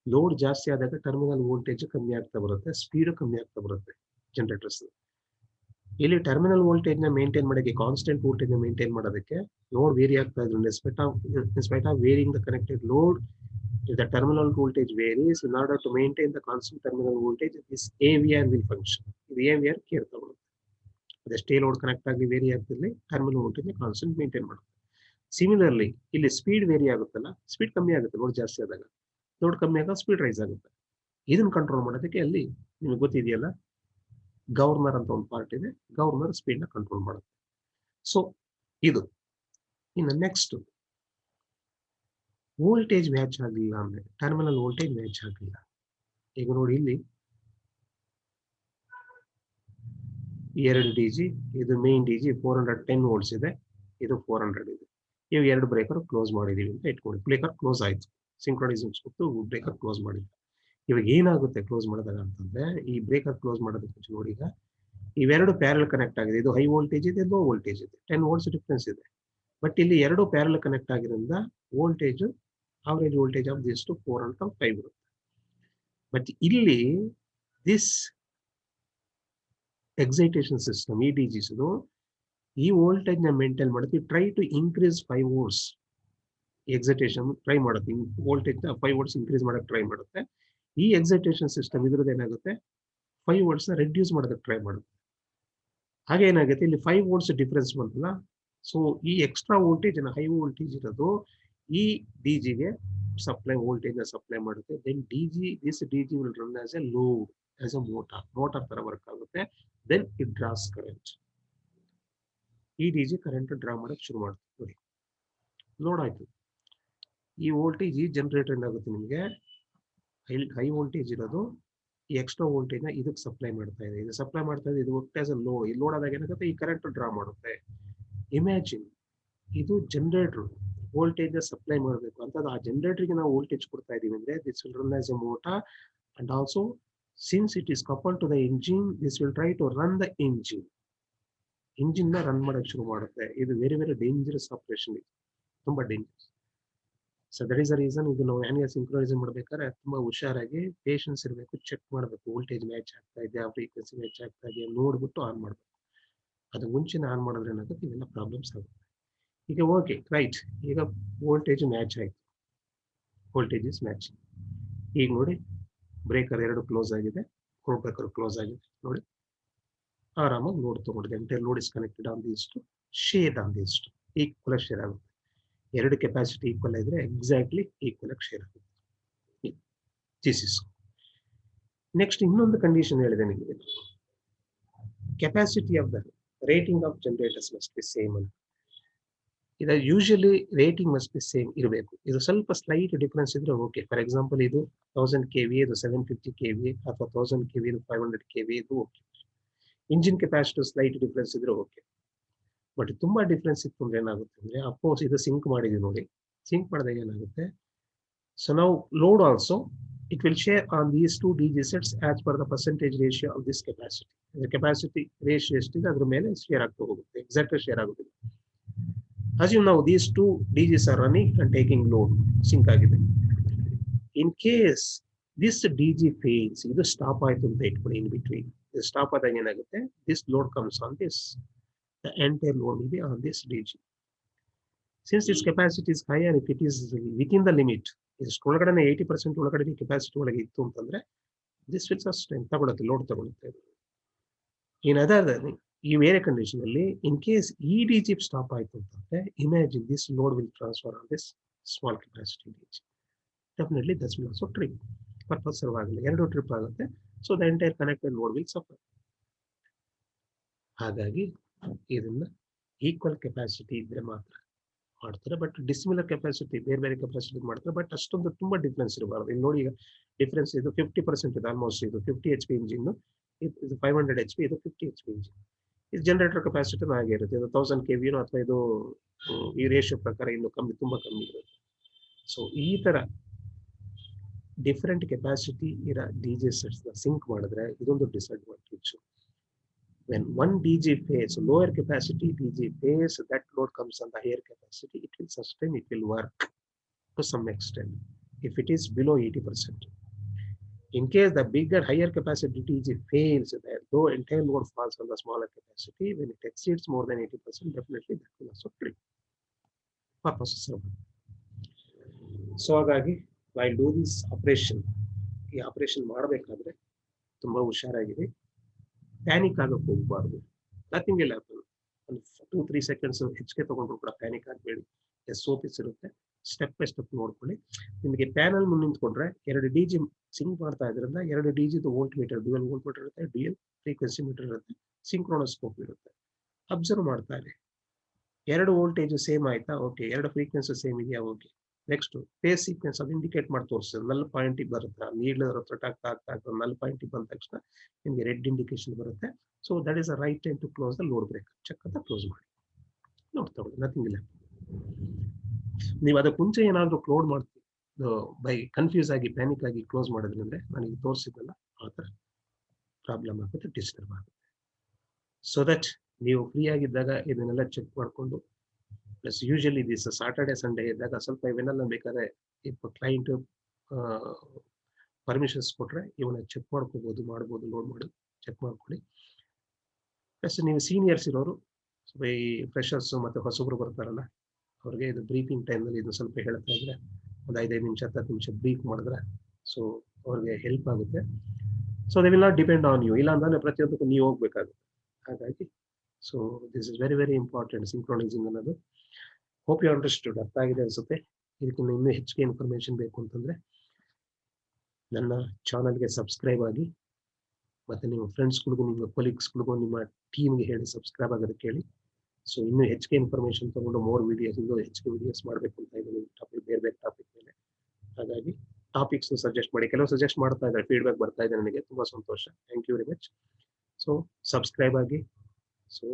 ಲೋಡ್ ಜಾಸ್ತಿ ಆದಾಗ ಟರ್ಮಿನಲ್ ವೋಲ್ಟೇಜ್ ಕಮ್ಮಿ ಆಗ್ತಾ ಬರುತ್ತೆ, ಸ್ಪೀಡ್ ಕಮ್ಮಿ ಆಗ್ತಾ ಬರುತ್ತೆ ಜನರೇಟರ್ಸ್. ಇಲ್ಲಿ ಟರ್ಮಿನಲ್ ವೋಲ್ಟೇಜ್ ನ ಮೇಂಟೈನ್ ಮಾಡೋಕ್ಕೆ, ಕಾನ್ಸ್ಟೆಂಟ್ ವೋಲ್ಟೇಜ್ ನ ಮೇಂಟೈನ್ ಮಾಡೋದಕ್ಕೆ ಲೋಡ್ ವೇರಿ ಆಗ್ತಾ ಇದ್ರು, in spite of varying the connected load, if the terminal voltage varies, in order to maintain the constant terminal voltage, this AVR will function. ಇದು AVR care ತಗೊಳುತ್ತೆ. ಅದೆಷ್ಟೇ load connect ಆಗಿ vary ಆಗ್ತಿರಲಿ, terminal voltage constant maintain ಮಾಡುತ್ತೆ. Similarly ಇಲ್ಲಿ speed vary ಆಗುತ್ತಲ್ಲ, speed ಕಮ್ಮಿ ಆಗುತ್ತೆ ಲೋಡ್ ಜಾಸ್ತಿ ಆದಾಗ, ಲೋಡ್ ಕಮ್ಮಿ ಆದಾಗ ಸ್ಪೀಡ್ ರೈಸ್ ಆಗುತ್ತೆ. ಇದನ್ನ ಕಂಟ್ರೋಲ್ ಮಾಡೋದಕ್ಕೆ ಅಲ್ಲಿ ನಿಮಗೆ ಗೊತ್ತಿದೆಯಲ್ಲ, ಗವರ್ನರ್ ಅಂತ ಒಂದು ಪಾರ್ಟ್ ಇದೆ, ಗವರ್ನರ್ ಸ್ಪೀಡ್ ನ ಕಂಟ್ರೋಲ್ ಮಾಡುತ್ತೆ. ಸೊ ಇದು. ಇನ್ನು ನೆಕ್ಸ್ಟ್ ವೋಲ್ಟೇಜ್ ಮ್ಯಾಚ್ ಆಗಲಿಲ್ಲ ಅಂದ್ರೆ, ಟರ್ಮಿನಲ್ ವೋಲ್ಟೇಜ್ ಮ್ಯಾಚ್ ಆಗಲಿಲ್ಲ. ಈಗ ನೋಡಿ ಇಲ್ಲಿ 2 DG, ಇದು ಮೇನ್ DG 410 ವೋಲ್ಟ್ಸ್ ಇದೆ, ಇದು 400 ಇದೆ. ಇವು 2 ಬ್ರೇಕರ್ ಕ್ಲೋಸ್ ಮಾಡಿದೀವಿ ಅಂತ ಇಟ್ಕೊಳ್ಳಿ. ಬ್ರೇಕರ್ ಕ್ಲೋಸ್ ಆಯ್ತು, ಸಿಂಕ್ರೊನೈಸೇಷನ್ ಕೊಟ್ಟು ಬ್ರೇಕರ್ ಕ್ಲೋಸ್ ಮಾಡಿದ್ವಿ. ಇವಾಗ ಏನಾಗುತ್ತೆ ಕ್ಲೋಸ್ ಮಾಡಿದಾಗ ಅಂತಂದ್ರೆ, ಈ ಬ್ರೇಕರ್ ಕ್ಲೋಸ್ ಮಾಡೋದಕ್ಕೆ ನೋಡಿ, ಈಗ ಇವೆರಡು ಪ್ಯಾರಲ್ ಕನೆಕ್ಟ್ ಆಗಿದೆ. ಇದು ಹೈ ವೋಲ್ಟೇಜ್ ಇದೆ, ಲೋ ವೋಲ್ಟೇಜ್ ಇದೆ, 10 ವೋಲ್ಟ್ಸ್ ಡಿಫ್ರೆನ್ಸ್ ಇದೆ. ಬಟ್ ಇಲ್ಲಿ 2 ಪ್ಯಾರಲ್ ಕನೆಕ್ಟ್ ಆಗಿರೋದ್ರಿಂದ voltage, average voltage of this 405 ಇರುತ್ತೆ. ಬಟ್ ಇಲ್ಲಿ ದಿಸ್ ಎಕ್ಸೈಟೇಷನ್ ಸಿಸ್ಟಮ್, ಈ DGs ಈ ವೋಲ್ಟೇಜ್ ನ ಮೇಂಟೈನ್ ಮಾಡುತ್ತೆ. Try to increase 5 volts, excitation try ಮಾಡುತ್ತೆ, ವೋಲ್ಟೇಜ್ ನ 5 ವೋಲ್ಟ್ಸ್ ಇನ್ಕ್ರೀಸ್ ಮಾಡಕ್ಕೆ ಟ್ರೈ ಮಾಡುತ್ತೆ. ಈ ಎಕ್ಸೈಟೇಷನ್ ಸಿಸ್ಟಮ್ ಇದ್ರದ್ದು ಏನಾಗುತ್ತೆ, 5 ವೋಲ್ಟ್ಸ್ ನ ರೆಡ್ಯೂಸ್ ಮಾಡೋದಕ್ಕೆ ಟ್ರೈ ಮಾಡುತ್ತೆ. ಹಾಗೆ ಏನಾಗುತ್ತೆ, ಇಲ್ಲಿ 5 ವೋಲ್ಟ್ಸ್ ಡಿಫರೆನ್ಸ್ ಬಂತಲ್ಲ, ಸೊ ಈ ಎಕ್ಸ್ಟ್ರಾ ವೋಲ್ಟೇಜ್ ನ, ಹೈ ವೋಲ್ಟೇಜ್ ಇರೋದು ಈ DGಗೆ ಸಪ್ಲೈ ವೋಲ್ಟೇಜ್ ನ ಸಪ್ಲೈ ಮಾಡುತ್ತೆ. Then this DG will run as a load, as a motor ತರ ವರ್ಕ್ ಆಗುತ್ತೆ. Then it draws current. ಈ DG ಕರೆಂಟ್ ಡ್ರಾ ಮಾಡಕ್ಕೆ ಶುರು ಮಾಡುತ್ತೆ. ನೋಡಿ ಲೋಡ್ ಆಯ್ತು, ಈ ವೋಲ್ಟೇಜ್ ಈ ಜನರೇಟರ್ ಏನಾಗುತ್ತೆ, ನಿಮಗೆ ಹೈ ವೋಲ್ಟೇಜ್ ಇರೋದು ಈ ಎಕ್ಸ್ಟ್ರಾ ವೋಲ್ಟೇಜ್ ನ ಇದಕ್ಕೆ ಸಪ್ಲೈ ಮಾಡ್ತಾ ಇದೆ, ಇದು ಸಪ್ಲೈ ಮಾಡ್ತಾ ಇದೆ, ಇದು ವರ್ಕ್ ಆಸ್ ಎ ಲೋಡ್. ಈ ಲೋಡ್ ಆದಾಗ ಏನಾಗುತ್ತೆ, ಈ ಕರೆಂಟ್ ಡ್ರಾ ಮಾಡುತ್ತೆ. ಇಮ್ಯಾಜಿನ್, ಇದು ಜನರೇಟರ್ ವೋಲ್ಟೇಜ್ ಸಪ್ಲೈ ಮಾಡಬೇಕು ಅಂತ, ಆ ಜನರೇಟರ್ಗೆ ನಾವು ವೋಲ್ಟೇಜ್ ಕೊಡ್ತಾ ಇದೀವಿ ಅಂದ್ರೆ, this will run as a motor. And also since it is coupled to the engine, this will try to run the engine ನ ರನ್ ಮಾಡಕ್ಕೆ ಶುರು ಮಾಡುತ್ತೆ. ಇದು ವೆರಿ ವೆರಿ ಡೇಂಜರಸ್ ಆಪರೇಷನ್, ಇದು ತುಂಬಾ dangerous. So that is the reason ಇದು ನಾವು manual synchronise ಮಾಡ್ಬೇಕಾದ್ರೆ ತುಂಬಾ ಹುಷಾರಾಗಿ ಪೇಷನ್ಸ್ ಇರಬೇಕು, ಚೆಕ್ ಮಾಡಬೇಕು, ವೋಲ್ಟೇಜ್ ಮ್ಯಾಚ್ ಆಗ್ತಾ ಇದೆಯಾ, ಫ್ರೀಕ್ವೆನ್ಸಿ ಮ್ಯಾಚ್ ಆಗ್ತಾ ಇದೆಯಾ ನೋಡ್ಬಿಟ್ಟು ಆನ್ ಮಾಡಬೇಕು. ಅದು ಮುಂಚೆನೇ ಆನ್ ಮಾಡಿದ್ರೆ ಏನಾಗುತ್ತೆ, ಇವೆಲ್ಲ ಪ್ರಾಬ್ಲಮ್ಸ್ ಆಗುತ್ತೆ. ಈಗ ಓಕೆ ರೈಟ್, ಈಗ ವೋಲ್ಟೇಜ್ ಮ್ಯಾಚ್ ಆಯ್ತು, ವೋಲ್ಟೇಜ್ ಇಸ್ ಮ್ಯಾಚ್. ಈಗ ನೋಡಿ ಬ್ರೇಕರ್ 2 ಕ್ಲೋಸ್ ಆಗಿದೆ, ಬ್ರೇಕರ್ ಕ್ಲೋಸ್ ಆಗಿದೆ. ನೋಡಿ ಆರಾಮಾಗಿ ಲೋಡ್ ತಗೊಂಡಿದೆ. Entire load is connected on this two, share on this two, equal share ಆಗುತ್ತೆ. 2 ಕೆಪಾಸಿಟಿ ಈಕ್ವಲ್ ಇದ್ರೆ ಎಕ್ಸಾಕ್ಟ್ಲಿ ಈಕ್ವಲ್ ಶೇರ್ ಆಗುತ್ತೆ. This is next. ಇನ್ನೊಂದು ಕಂಡೀಷನ್ ಹೇಳಿದೆ ನಿಮಗೆ, capacity of the rating of generators must be same ಅಂತ. ಇದು usually rating must be same ಇರಬೇಕು. ಇದು ಸ್ವಲ್ಪ ಸ್ಲೈಟ್ ಡಿಫರೆನ್ಸ್ ಇದ್ರೆ ಓಕೆ. ಫಾರ್ ಎಕ್ಸಾಂಪಲ್ ಇದು 1000 KVA, ಇದು 750 KVA, ಅಥವಾ 1000 KVA, ಇದು 500 KVA, ಇದು okay. Engine capacity slight difference ಇದ್ರೆ ಓಕೆ. ಬಟ್ ತುಂಬಾ ಡಿಫರೆನ್ಸ್ ಇತ್ತು ಅಂದ್ರೆ ಏನಾಗುತ್ತೆ ಅಂದ್ರೆ, ಅಫ್ಕೋರ್ಸ್ ಇದು ಸಿಂಕ್ ಮಾಡಿದ್ವಿ ನೋಡಿ, ಸಿಂಕ್ ಮಾಡಿದಾಗ ಏನಾಗುತ್ತೆ, ಸೊ ನಾವು load also it will share on these 2 DG sets as per the percentage ratio of this capacity. The capacity ratio ಎಷ್ಟಿದೆ ಅದ್ರ ಮೇಲೆ ಶೇರ್ ಆಗ್ತಾ ಹೋಗುತ್ತೆ, ಎಕ್ಸಾಕ್ಟ್ ಶೇರ್ ಆಗುತ್ತೆ. Assume now these two DGs are running and taking load, sync ಆಗಿದೆ. In case this DG fails, ಇದು stop ಆಯ್ತು ಅಂತ ಇಟ್ಕೊಳ್ಳಿ in between. ಇದು ಸ್ಟಾಪ್ ಆದಾಗ ಏನಾಗುತ್ತೆ, this load comes on this. The entire load will be on this DG. Since its capacity is higher, if it is within the limit, ಇಷ್ಟೊಳಗಡೆ 80% ಒಳಗಡೆ capacity ಒಳಗೆ ಇತ್ತು ಅಂತಂದ್ರೆ this will sustain, ತಗೊಳುತ್ತೆ, load ತಗೊಳುತ್ತೆ. In other, ಈ ಬೇರೆ condition ಅಲ್ಲಿ in case ಈ ಡಿಜಿ ಸ್ಟಾಪ್ ಆಯ್ತು ಅಂತಂದ್ರೆ imagine this load will transfer on this small capacity DG. Definitely that's will also trip, purpose serve ಆಗಲ್ಲ, ಎರಡು ಟ್ರಿಪ್ ಆಗುತ್ತೆ. So the entire connected load will suffer. ಹಾಗಾಗಿ ಇದನ್ನ ಈಕ್ವಲ್ ಕೆಪಾಸಿಟಿ ಇದ್ರೆ ಮಾತ್ರ ಮಾಡ್ತಾರೆ. ಬಟ್ ಡಿಸಿಮಿಲರ್ ಕೆಪಾಸಿಟಿ, ಬೇರೆ ಬೇರೆ ಕೆಪಾಸಿಟಿ ಮಾಡ್ತಾರೆ, ಬಟ್ ಅಷ್ಟೊಂದು ತುಂಬಾ ಡಿಫ್ರೆನ್ಸ್ ಇರಬಾರ್ದು. ಇಲ್ಲಿ ನೋಡಿ, ಈಗ ಡಿಫ್ರೆನ್ಸ್ ಇದು 50% ಇದೆ ಆಲ್ಮೋಸ್ಟ್. ಇದು 50 HP ಇಂಜಿನ್, ಇದು 500 HP, ಇದು 50 HP ಇಂಜಿನ್. ಇದು ಜನರೇಟರ್ ಕೆಪಾಸಿಟಿ ಹಾಗೆ ಇರುತ್ತೆ. ಇದು 1000 kV ಅಥವಾ ಇದು ಈ ರೇಷಿಯೋ ಪ್ರಕಾರ ಇನ್ನು ಕಮ್ಮಿ, ತುಂಬಾ ಕಮ್ಮಿ ಇರುತ್ತೆ. ಸೊ ಈ ತರ ಡಿಫರೆಂಟ್ ಕೆಪಾಸಿಟಿ ಇರೋ ಡಿಜೆ ಸೆಟ್ಸ್ ನ ಸಿಂಕ್ ಮಾಡಿದ್ರೆ ಇದೊಂದು disadvantage. When one DG fails, lower capacity DG fails, that load comes on the higher capacity, it will sustain, it will work to some extent if it is below 80%. In case the bigger, higher capacity DG fails, though entire load falls on the smaller capacity, when it exceeds more than 80%, definitely that will also trip purpose server. So ಹಾಗಾಗಿ while do this operation, ಈ operation ಮಾಡಬೇಕಾದ್ರೆ ತುಂಬಾ ಹುಷಾರಾಗಿದೆ, panic ಆಗಕ್ಕೆ ಹೋಗಬಾರ್ದು. Nothing ಇಲ್ಲ, ಒಂದು 2-3 seconds ಹೆಚ್ಚಿಗೆ ತಗೊಂಡ್ರು ಕೂಡ ಪ್ಯಾನಿಕ್ ಆಗಬೇಡಿ. SOPs ಇರುತ್ತೆ, ಸ್ಟೆಪ್ ಬೈ ಸ್ಟೆಪ್ ನೋಡ್ಕೊಳ್ಳಿ. ನಿಮಗೆ ಪ್ಯಾನಲ್ ಮುಂದೆ ನಿಂತ್ಕೊಂಡ್ರೆ 2 DG ಸಿಂಕ್ ಮಾಡ್ತಾ ಇದ್ರಿಂದ 2 DG volt meter, dual volt meter ಇರುತ್ತೆ, ಡ್ಯುಯಲ್ ಫ್ರೀಕ್ವೆನ್ಸಿ ಮೀಟರ್ ಇರುತ್ತೆ, ಸಿಂಕ್ರೋನೋಸ್ಕೋಪ್ ಇರುತ್ತೆ. ಅಬ್ಸರ್ವ್ ಮಾಡ್ತಾ ಇರಿ, 2 ವೋಲ್ಟೇಜ್ ಸೇಮ್ ಆಯ್ತಾ, ಓಕೆ. 2 ಫ್ರೀಕ್ವೆನ್ಸಿ ಸೇಮ್ ಇದೆಯಾ, ಓಕೆ. ನೆಕ್ಸ್ಟ್ ಫೇಸ್ ಸೀಕ್ವೆನ್ಸ್ ಅದು ಇಂಡಿಕೇಟ್ ಮಾಡಿ ತೋರಿಸ್ತದೆ. ನಲ್ ಪಾಯಿಂಟಿಗೆ ಬರುತ್ತಾ, ನೀಡ್ಲ ಹತ್ರ ಆಗ್ತಾ ನಲ್ ಪಾಯಿಂಟಿಗೆ ಬಂದ ತಕ್ಷಣ ನಿಮಗೆ ರೆಡ್ ಇಂಡಿಕೇಶನ್ ಬರುತ್ತೆ. So that is a right time to close the load breaker. Check ಅಂತ ಕ್ಲೋಸ್ ಮಾಡಿ ನೋಡ್ತಾ ಹೋಗಿ, ನಥಿಂಗ್ ಇಲ್ಲ. ನೀವು ಅದಕ್ಕೆ ಮುಂಚೆ ಏನಾದರೂ ಕ್ಲೋಡ್ ಮಾಡ್ತೀವಿ ಬೈ ಕನ್ಫ್ಯೂಸ್ ಆಗಿ ಪ್ಯಾನಿಕ್ ಆಗಿ ಕ್ಲೋಸ್ ಮಾಡಿದ್ರಂದ್ರೆ ನನಗೆ ತೋರಿಸಿದ್ನಲ್ಲ ಆ ಥರ ಪ್ರಾಬ್ಲಮ್ ಆಗುತ್ತೆ, ಡಿಸ್ಟರ್ಬ್ ಆಗುತ್ತೆ. ಸೊ ದಟ್ ನೀವು ಫ್ರೀ ಆಗಿದ್ದಾಗ ಇದನ್ನೆಲ್ಲ ಚೆಕ್ ಮಾಡಿಕೊಂಡು, plus usually this Saturday Sunday ಇದ್ದಾಗ ಸ್ವಲ್ಪ ಇವನ್ನೆಲ್ಲ ಬೇಕಾದ್ರೆ ಕ್ಲೈಂಟ್ ಪರ್ಮಿಷನ್ಸ್ ಕೊಟ್ರೆ ಇವನ್ನ ಚೆಕ್ ಮಾಡ್ಕೋಬಹುದು, ಮಾಡ್ಬೋದು, ಲೋಡ್ ಮಾಡಿ ಚೆಕ್ ಮಾಡ್ಕೊಳ್ಳಿ. ಪ್ಲಸ್ ನೀವು ಸೀನಿಯರ್ಸ್ ಇರೋರು, ಈ ಫ್ರೆಷರ್ಸ್ ಮತ್ತೆ ಹೊಸಬ್ರು ಬರ್ತಾರಲ್ಲ, ಅವ್ರಿಗೆ ಇದು ಬ್ರೀಫಿಂಗ್ ಟೈಮ್ನಲ್ಲಿ ಇದು ಸ್ವಲ್ಪ ಹೇಳ್ತಾ ಇದ್ರೆ ಒಂದು 5 ನಿಮಿಷ 10 ನಿಮಿಷ ಬ್ರೀಫ್ ಮಾಡಿದ್ರೆ ಸೊ ಅವ್ರಿಗೆ ಹೆಲ್ಪ್ ಆಗುತ್ತೆ. So they will not depend on you. ಇಲ್ಲ ಅಂದ್ರೆ ಪ್ರತಿಯೊಂದಕ್ಕೂ ನೀವು ಹೋಗ್ಬೇಕಾಗುತ್ತೆ. ಹಾಗಾಗಿ so this is very very important, synchronizing ಅನ್ನೋದು. ಹೋಪ್ ಯು ಅಂಡರ್ಸ್ಟುಡ್, ಅರ್ಥ ಆಗಿದೆ ಅನ್ಸುತ್ತೆ. ಇದಕ್ಕಿಂತ ಇನ್ನೂ ಹೆಚ್ಚಿಗೆ ಇನ್ಫಾರ್ಮೇಶನ್ ಬೇಕು ಅಂತಂದ್ರೆ ನನ್ನ ಚಾನಲ್ಗೆ ಸಬ್ಸ್ಕ್ರೈಬ್ ಆಗಿ, ಮತ್ತೆ ನಿಮ್ಮ ಫ್ರೆಂಡ್ಸ್ಗಳಿಗೂ, ನಿಮ್ಮ ಕೊಲೀಗ್ಸ್ಗಳಿಗೂ, ನಿಮ್ಮ ಟೀಮ್ಗೆ ಹೇಳಿ ಸಬ್ಸ್ಕ್ರೈಬ್ ಆಗೋದಕ್ಕೆ ಹೇಳಿ. ಸೊ ಇನ್ನೂ ಹೆಚ್ಚಿಗೆ ಇನ್ಫಾರ್ಮೇಶನ್ ತಗೊಂಡು ಮೋರ್ ವಿಡಿಯೋಸ್, ಇನ್ನೂ ಹೆಚ್ಚಿಗೆ ವಿಡಿಯೋಸ್ ಮಾಡಬೇಕು ಅಂತ ಇದ್ದೀನಿ ಟಾಪಿಕ್, ಬೇರೆ ಬೇರೆ ಟಾಪಿಕ್ ಮೇಲೆ. ಹಾಗಾಗಿ ಟಾಪಿಕ್ಸ್ ಸಜೆಸ್ಟ್ ಮಾಡಿ, ಕೆಲವು ಸಜೆಸ್ಟ್ ಮಾಡ್ತಾ ಇದ್ದಾರೆ, ಫೀಡ್ಬ್ಯಾಕ್ ಬರ್ತಾ ಇದೆ, ನನಗೆ ತುಂಬಾ ಸಂತೋಷ. Thank you very much. So subscribe ಆಗಿ, ಸೊ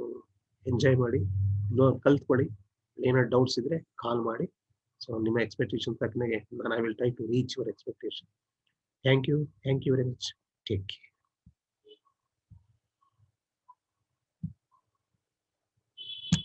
ಎಂಜಾಯ್ ಮಾಡಿ, ಕಲ್ತ್ಕೊಳ್ಳಿ. ಏನಾದ್ರು ಡೌಟ್ಸ್ ಇದ್ರೆ ಕಾಲ್ ಮಾಡಿ. ಸೊ ನಿಮ್ಮ ಎಕ್ಸ್ಪೆಕ್ಟೇಷನ್ ತಕ್ಕನಾಗೆ ನಾನು I will try to reach your expectation. Thank you very much. Take care.